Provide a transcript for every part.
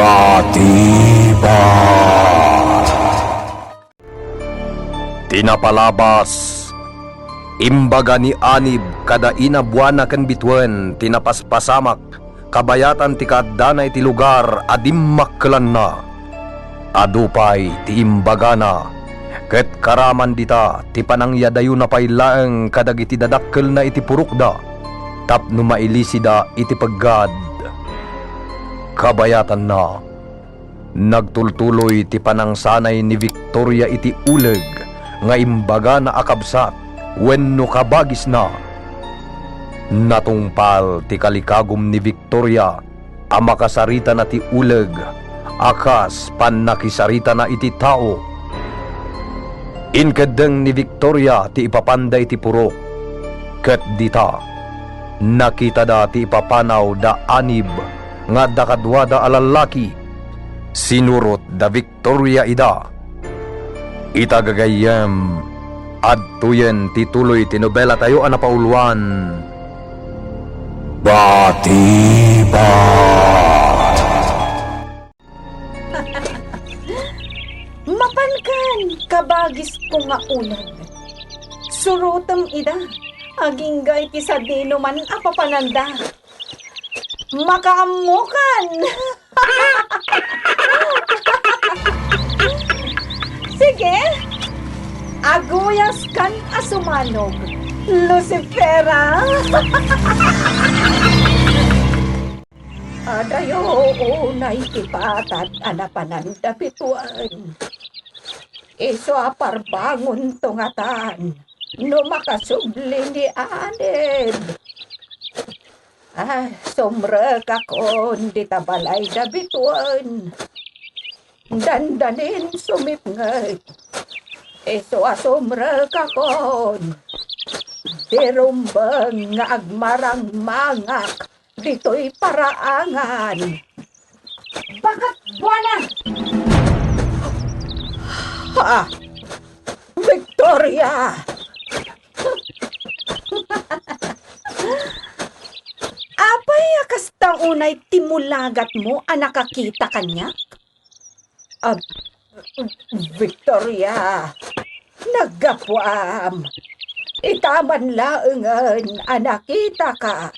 Katibat. Tinapalabas imbaga ni Anib kada inabuana ken bitwen tinapaspasamak kabayatan ti kaaddanay ti lugar adimmakkelan na. Adupay ti imbagana ket karaman dita ti panangyadayo na paylaeng kadagiti dadakkel na iti purukda tapno mailisida iti paggad. Kabayatan na nagtultuloy ti panangsanay ni Victoria iti uleg nga imbaga na akabsat wenno kabagis na. Natungpal ti kalikagom ni Victoria a makasarita na ti uleg akas panakisarita na iti tao. Inkedeng ni Victoria ti ipapanday ti purok ket dita nakita da ti ipapanaw da Anib nga dakadwada alalaki. Sinurot da Victoria ida itagagayem adtuyen ti tuloy ti nobela tayo a napauluan Katibat. Mapankan kabagis ko nga ulag. Surutam ida aging gay ti sadino man apapananda. Makaamukan. Sige, aguyas kan asumanog, Lucifera. Adayo unay tipatat anapananda pituan. Iso aparbangon tungatan, no makasubli ni Anib. Somre kakon di tabalay da bituan. Dandanin sumipngay. Iso asomre kakon. Dirumbang nga agmarang mangak. Dito'y paraangan. Bakat buwana! Ha! Victoria! Apay akas unay timulagat mo a nakakita kanya? Victoria, naggapuam. Itaman laengan a nakita ka.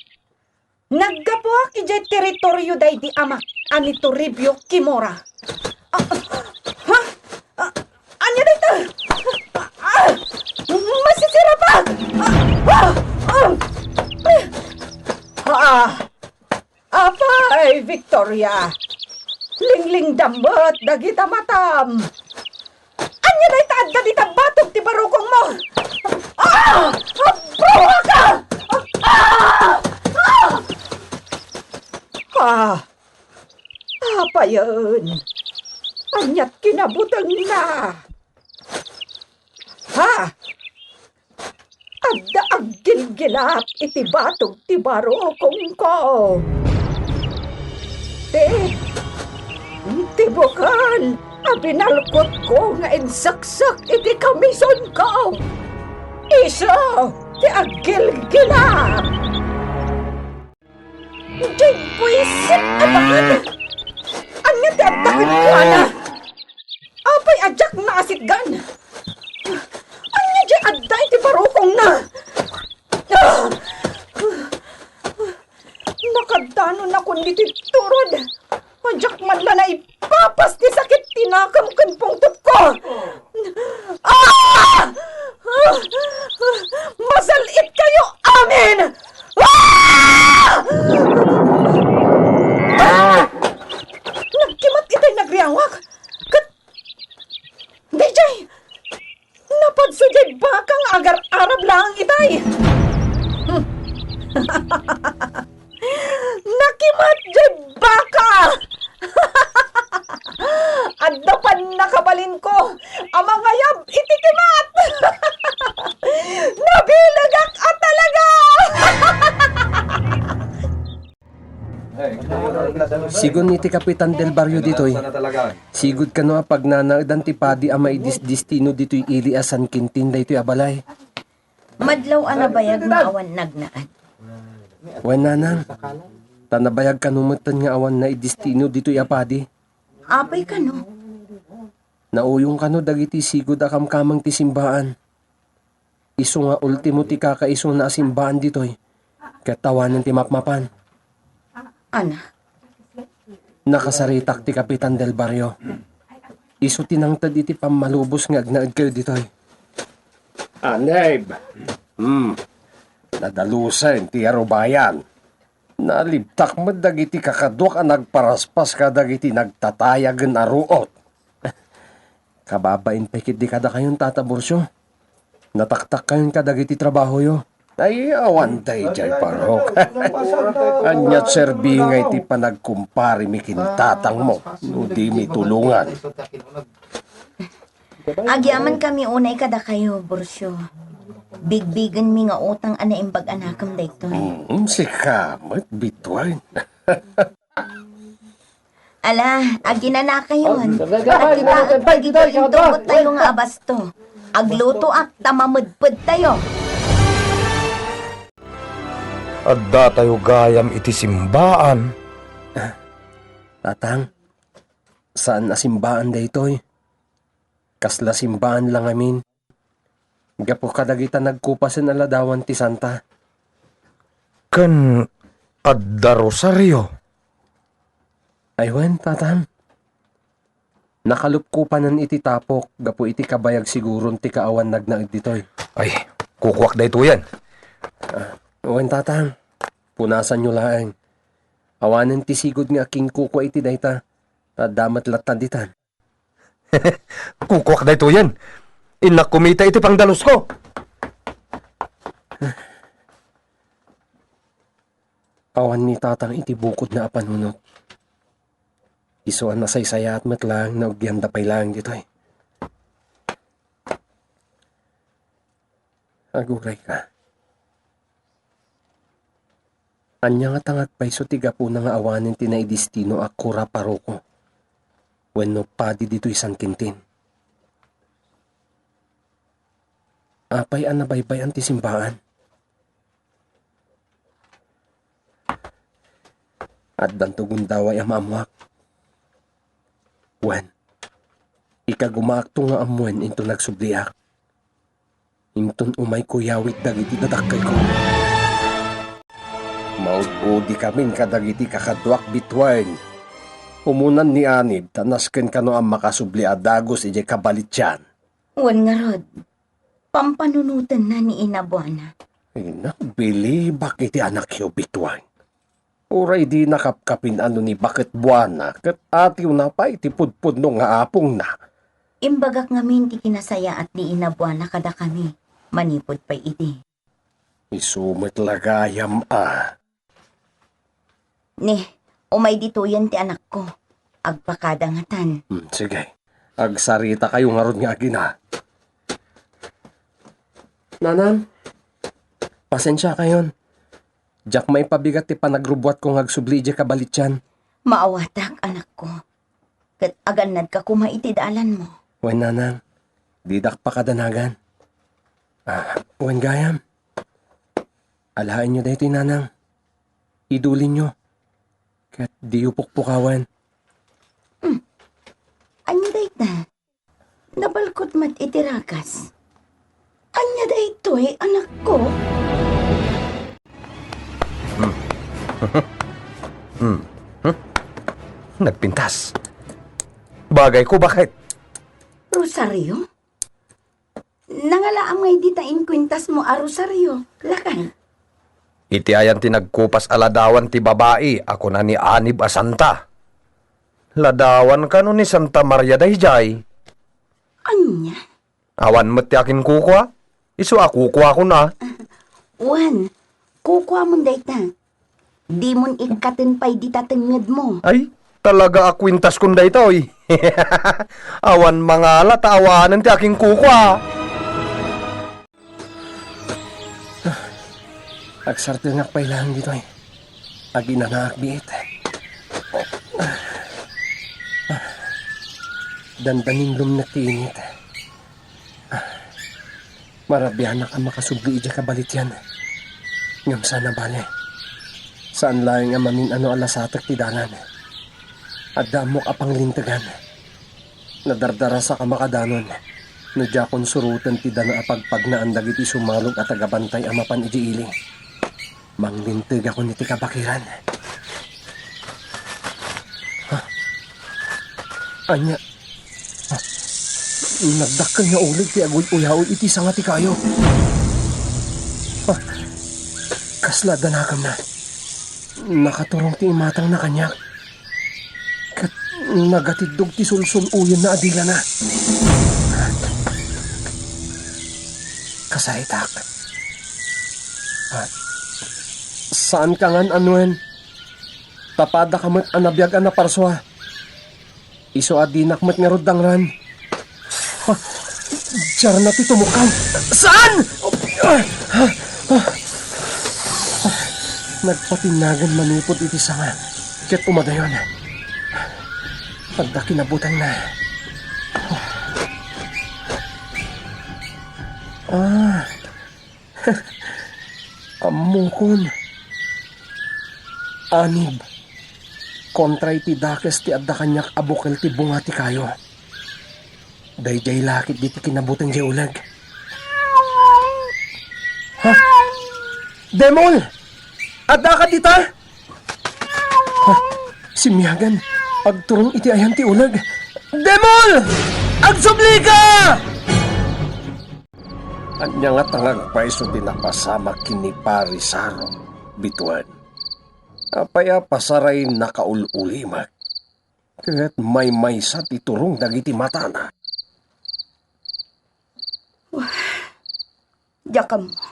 Naggapuak ijay teritoryo day di amak ani Toribio Kimora. Ha? Anya dito? Masisira pa! Apay, Victoria. Lingling damot, dagita matam. Anya na itaadda dita batog ti barukong mo. Bruha ka! Apa yun? Anyat kinabutang na. Ha? Adda aggil-gilap iti batog ti barukong ko. Tibukal, abinalkot ko nga insaksak iti kamison ko. Iso, ti aggil-gilap. Di buisit abakan. Anya ti adakit ko na. Apay adyak na asitgan. Anya di adda iti barukong na. Nakadanon na kundi ti turod. Adyak man na ipapas ti sakit tinakam kan pungtot ko. Masalit kayo amin. Nagkimat itay nagriyawak. DJ, napadsugay bakang agar-arab lang itay. Nakimat jay baka. Addapan nakabalin ko amang ngayab itikimat. Nabilagak at talaga. Sigon iti Kapitan del Barrio ditoy. Sigud kano pag nanagdan ti padi a maidis-destino ditoy ili asan kintin daytoy abalay. Madlaw anabayag maawan nagnaan. Wananan. Tanabayag kanumutan nga awan na idestino ditoy apadi. Apay ka no? Nauyong kano dagiti sigud akam kamang ti simbaan. Isu nga ultimo ti kakaiso na simbaan ditoy. Katawanan ti mapmapan. Ana, Nakasaritak ti Kapitan del Barrio. Isu tinangtad iti pamalubos nga agnaad kayo ditoy. Aneb! Nadalusan ti arubayan. Nalibtak mo dagiti kakadwak ang nagparaspas ka dagiti nagtatayagan aruot. Kababain pekit di kada kayong tataborsyo. Nataktak kayong kadagiti trabaho yo. Ay, awan tayo dyan, parok. Anyat serbi nga iti panagkumpari mi kintatang mo. No di mi tulungan. Agyaman kami unay kada kayo, Borsyo. Bigbigan mi nga utang ana imbag anakam daytoy. Sikamat, bituan. Ala, aginana kayon. At kita yung tukot tayo nga abasto. Agluto ak tamamudpud tayo. Adda tayo gayam iti simbaan. Tatang, saan na simbaan daytoy? Kasla simbaan lang amin. Gapo kadagita nagkupasan aladawan ti Santa. Kan adda rosaryo. Aywan, tatang. Nakalupkupanan iti tapok, gapo iti kabayag siguron ti kaawan nagnaid ditoy. Ay, kukwak da ito yan. Aywan, tatang. Punasan nyo laang. Awanan ti sigod nga king kukwa iti dayta. At damat latan ditan. Kukwak da ito yan. Inak kumita iti pangdalos ko. Awan ni tatang iti bukod na apanunot. Isuan na saysaya at matlang na ugyanda pa'y lang ditoy. Aguray ka. Anya nga tangag pa'y so tiga po na nga awanin tinaidistino akura paroko. Wenno padi dito'y San Quintin. Apay anabaybay ang tisimbaan. At dantugun daw ay amamuak. Wen, ikagumaakto nga amuen into nagsubliak. Inton umay kuyawit dagiti dadakay ko. Maud-udi kamin kadagiti kakadwak bitwain. Umunan ni Anib, tanasken kano ang makasubli adagos ije kabalityan. Wan nga rod. Pampanunutan na ni Inabuana. Bili, bakit anak yo bitwain? Uray di nakapkapin ano ni bakit buwana, kat atiw na pa itipudpud no nga apong na. Imbagak ngamin ti kinasaya at ni Inabuana kada kami. Manipod pa'y iti. Isumit lagayam Ni, umay dito yan ti anak ko. Agpakadangatan. Sige, agsarita kayo nga ron nga gina. Nanan, pasensya kayon. Jack may pabigat ti panagrubwat kong agsubli ije kabalityan. Maawatak, anak ko. Kat aganad ka kumaitidalan mo. Wen nanang, didak pa kadanagan. Wen gayam. Alahain nyo dahito nanang. Idulin nyo. Kat di upok-pukawan. Anya dayta? Nabalkot mat itirakas. Anya dayto anak ko? Nagpintas. Bagay ko, bakit? Rosario? Nangalaang ngay ditain kwintas mo a Rosario. Lakay. Iti ayan tinagkupas aladawan ti babae, ako na ni Anib a Santa. Ladawan ka no ni Santa Maria dayjay. Anya? Awan mo't ti akin kukwa? Isu akukwa ko na. Wan, kukwa mo dayta. Di mon ikatin pa'y di tatenged mo. Ay, talaga akwintas kunday to eh. Awan mga latawanan ti aking kukwa. Agsarte nga pa'y lang dito eh. Agi na nakakbiit. Dandanin lumnatinit. Marabihan na ka makasubli ija kabalit yan. Ngam sana bale. Saan lang nga mamin ano alasatak ti dalan. At damo ka pang lintagan. Nadardara sa kamakadanon. Nadya kon surutan ti dana apagpag na andag iti sumalog at agabantay amapan iti iling. Manglintag ako niti kabakiran. Anya, nagdakkel nga ulit ti agoy uyaw iti sanga ti kayo. Kasla danakam na. Nakaturong ti imatang na kanyak. Kat nagatidog ti sulsul uyon na adila na. Kasaitak. Saan ka ngan anwen? Tapada ka mat anabiyag na parswa. Iso adinak mat nga rodangran. Diyar na ti tumukaw. Saan? Nagpatinagan manipot iti sanga. Ket umadayon. Pagda kinabutan na. Amukon. Anib. Kontra iti dakes ti adda kanyak abukal ti bunga ti kayo. Dayjay lakit di ti kinabutan jay ulag. Ha? Demol! Adda ka dita? Ha? Simiyagan. Pagturong iti ayan ti ulag. Demol! Agsubli ka! Anya nga tangag paiso dinapasamak kini Parisaro, bituan. Apaya pasaray nakaululimak. Kaya't may sa titurong dagiti matana. Jakam mo.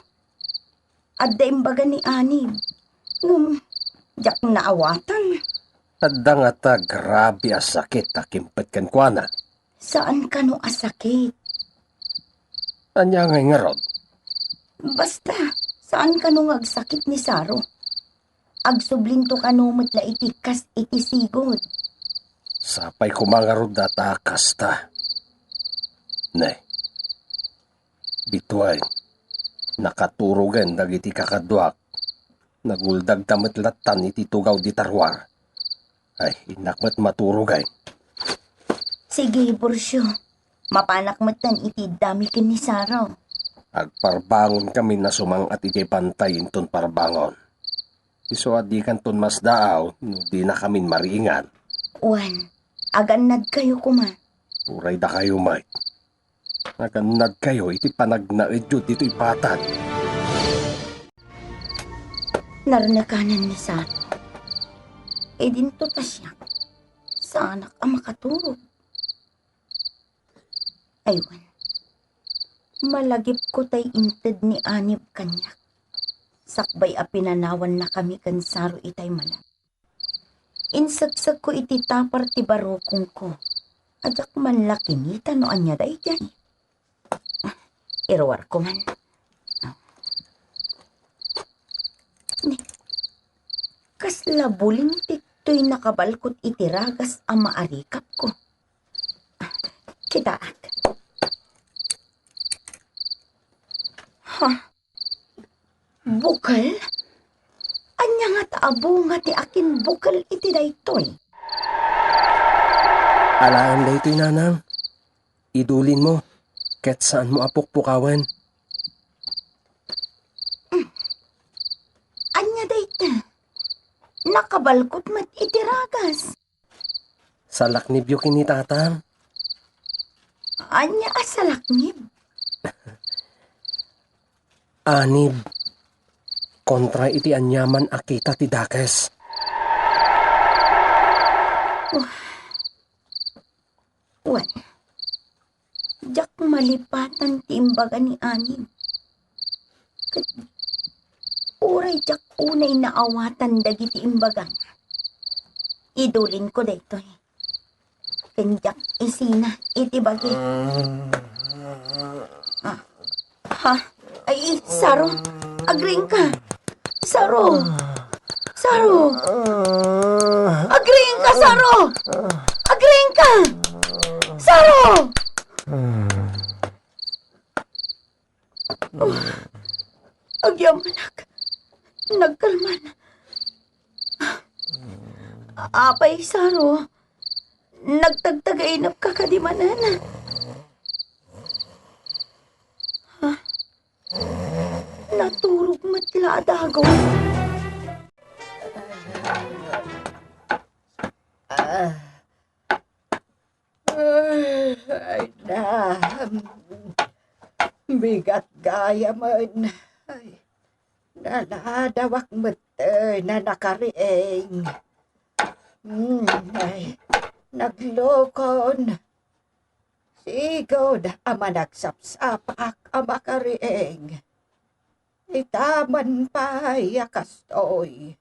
Adda imbaga ni Anib. Jak naawatan. Adda nga ta grabe asakit akimpet kan kuana. Saan ka no asakit? Anya ngay nga rod. Basta, saan ka no agsakit ni Saro? Agsublinto ka no matla itikas iti sigod. Sapay kumangarod data kasta. Nay, bituay, nakaturugan dagiti kakadwak. Naguldag tamat latan iti tugaw di tarwar. Ay, inakmat maturugan. Sige, Bursyo. Mapanak matan iti dami ken ni Saro. Agparbangon kami na sumang at iti pantay inton parbangon. Iso adi kanton mas daaw, no di na kami mariingan. Uwan, aganad kayo kuma. Uray da kayo, Mike. Naganad kayo, iti panagnaedyo dito ipatad. Narnakanan ni Saro. E dinto ta siya. Sa anak ang makaturog. Aywan. Malagip ko tay inted ni Anib kanyak. Sakbay a pinanawan na kami kan Saro itay malam. Insagsag ko iti tapar ti barokong ko. Ajak man lakinita no anya day jay. Irwar ko man. Kasla buling tiktoy nakabalkot iti ragas ang maarikap ko. Kitaak. Ha? Bukal? Anya nga taabo nga ti akin bukal iti daytoy. Alaan da ito'y nanang. Idulin mo. Ket saan mo apukpukawan. Anya dayta. Nakabalkot mat iti ragas. Sa laknibyo kini tatang. Anya asalaknib. Anib. Kontra iti anyaman akita ti dakes. Wan. Jak malipatan ti imbaga ni Anib. Uray jak unay naawatan dagiti imbaga. Idulin ko daytoy. Kenjak isina iti bagi. Ha? Ay, Saro. Agring ka. Saro. Saro. Agring ka, Saro. Agring ka. Saro. Agyamanak. Nagkalman. Apay, Saro. nagtagtagainap ka kadimanan. Ha? Naturog matla dagaw. Ay na, bigat gaya man. Ay, naladawak mata na nakariing. Ay, naglokon. Sigod ama nagsapsapak ama kariing. Itaman pa yakastoy.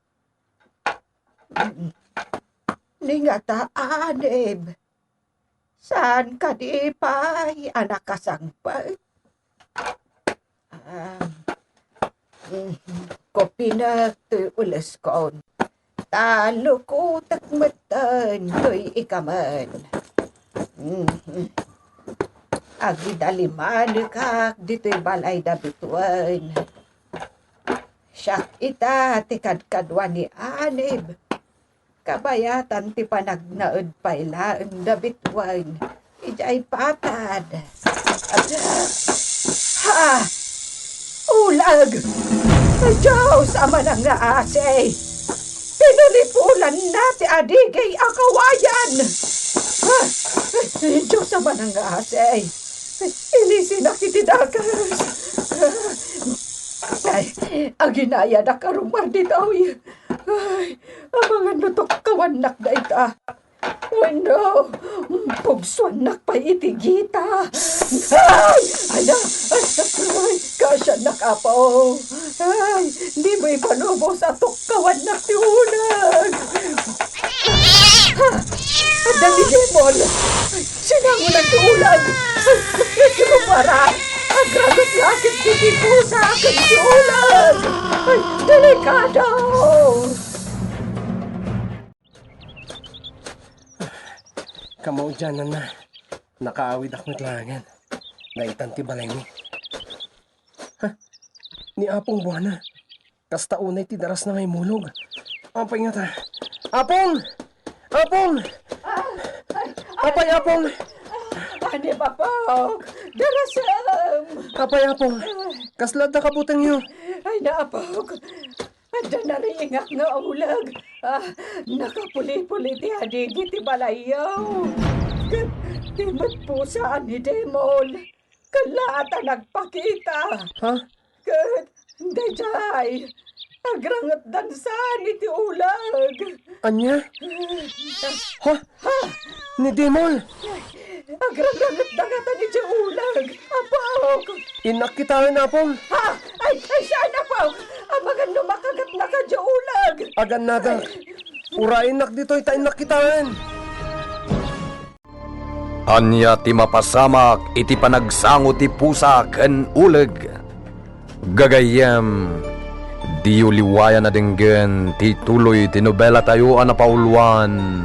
Ningata anib. Saan ka di pa'y anak kasangpay? Kopi na to'y ulas kon. Talo ko takmatan to'y ikaman. Agidaliman kak dito'y balay na bituan. Siyak ita tikadkadwa ni Anib. Kabayatan ti panagnaod pailaan da bituan. Ijay patad. Ha! Ulag! Diyos, ama nang naasay! Pinulipulan na ti adigay akawayan! Ha! Diyos, ama nang naasay! Ilisin na kitidakas! Ay, aginaya na karumar dito. Ay, ang mga nutok kawanak na ita. Ano, pugsuan pa itigita. Ay, ala, ay, kasya nakapaw. Ay, di mo ipanubo sa tukkawan na tiunag. Ha, dali demon. Sinangunan tiunag. Nagkirumara. Ang gragot na aking titipo sa aking tiunag. Ay, delikado. Kamo dyan na nakaawid akmet langan. Naitanti balay ni. Ha? Ni Apong buwana. Kasta unay ti daras na may mulog. Ampay nga ta. Apong! Apong! Apay Apong! Ano ba po? Darasam! Apay Apong! Kaslad na kabutang niyo. Ay, naapog. Anda na rin ingak nga ulag. Nakapuli-puli ti hadigi ti balayaw. Timot po saan ni Demol. Kalata nagpakita. Ha? Kat, dajay. Agrangat dansan ni ti ulag. Anya? Ha? Ni Demol? Agrangat dangatan ni ti ulag. Apog. Inakitaan Apong. Ha? Ay, saan apog? Amagan lumakagat na ka di ulag. Agan nada. Urain nak dito itain nakitaan. Anya ti mapasamak iti panagsango ti pusa ken uleg. Gagayem, di uliwaya na denggen ti tuloy ti nobela tayo na pauluan.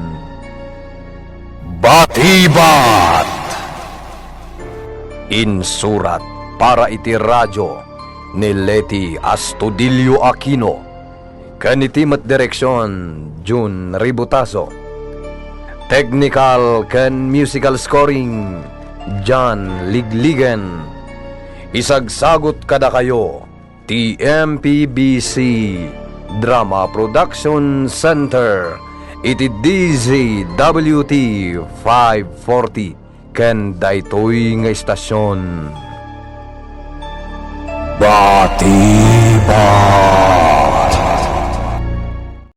Batibat! Insurat para iti radyo ni Leti Astudillo Aquino. Kanitimat direksyon June Ributaso. Technical ken musical scoring John Ligligan. Isagsagot kada kayo ti MPBC Drama Production Center iti DZWT 540 ken daytoy nga istasyon. Bye.